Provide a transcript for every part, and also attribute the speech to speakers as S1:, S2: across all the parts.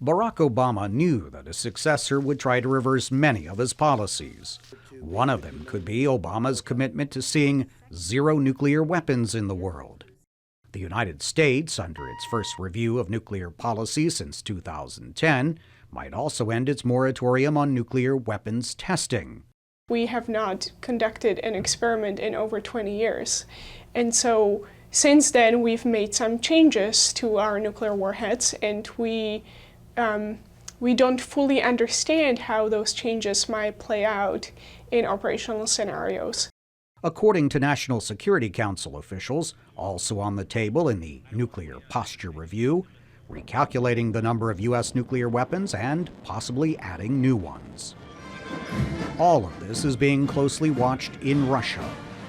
S1: Barack Obama knew that a successor would try to reverse many of his policies. One of them could be Obama's commitment to seeing zero nuclear weapons in the world. The United States, under its first review of nuclear policy since 2010, might also end its moratorium on nuclear weapons testing.
S2: We have not conducted an experiment in over 20 years. And so since then, we've made some changes to our nuclear warheads, and we don't fully understand how those changes might play out in operational scenarios.
S1: According to National Security Council officials, also on the table in the Nuclear Posture Review, recalculating the number of U.S. nuclear weapons and possibly adding new ones. All of this is being closely watched in Russia,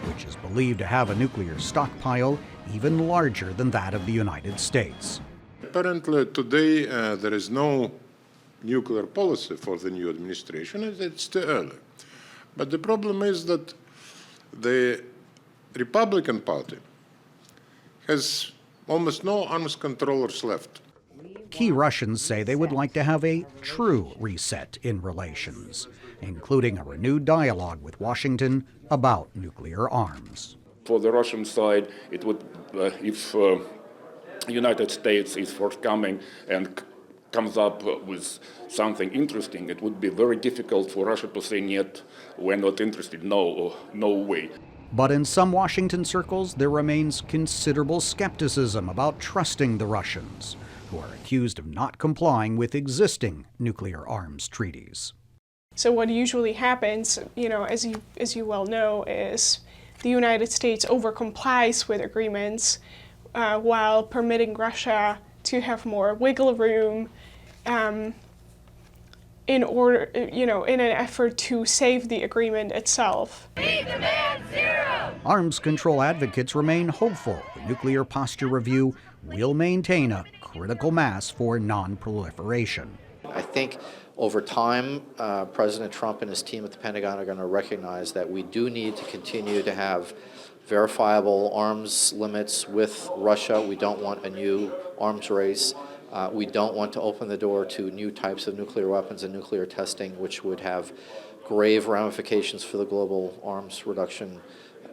S1: which is believed to have a nuclear stockpile even larger than that of the United States.
S3: Apparently today there is no nuclear policy for the new administration, and it's too early. But the problem is that the Republican Party has almost no arms controllers left.
S1: Key Russians say they would like to have a true reset in relations, including a renewed dialogue with Washington about nuclear arms.
S4: For the Russian side, it would, if United States is forthcoming and comes up with something interesting, it would be very difficult for Russia to say, "Niet, we're not interested, no way."
S1: But in some Washington circles, there remains considerable skepticism about trusting the Russians, who are accused of not complying with existing nuclear arms treaties.
S2: So what usually happens, as you well know, is the United States overcomplies with agreements while permitting Russia to have more wiggle room in an effort to save the agreement itself.
S5: We demand zero!
S1: Arms control advocates remain hopeful the Nuclear Posture Review will maintain a critical mass for non-proliferation.
S6: I think over time, President Trump and his team at the Pentagon are going to recognize that we do need to continue to have verifiable arms limits with Russia. We don't want a new arms race. We don't want to open the door to new types of nuclear weapons and nuclear testing, which would have grave ramifications for the global arms reduction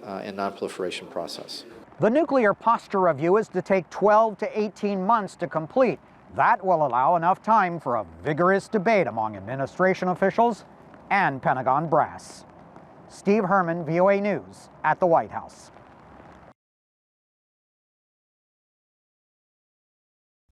S6: and non-proliferation process.
S1: The Nuclear Posture Review is to take 12 to 18 months to complete. That will allow enough time for a vigorous debate among administration officials and Pentagon brass. Steve Herman, VOA News, at the White House.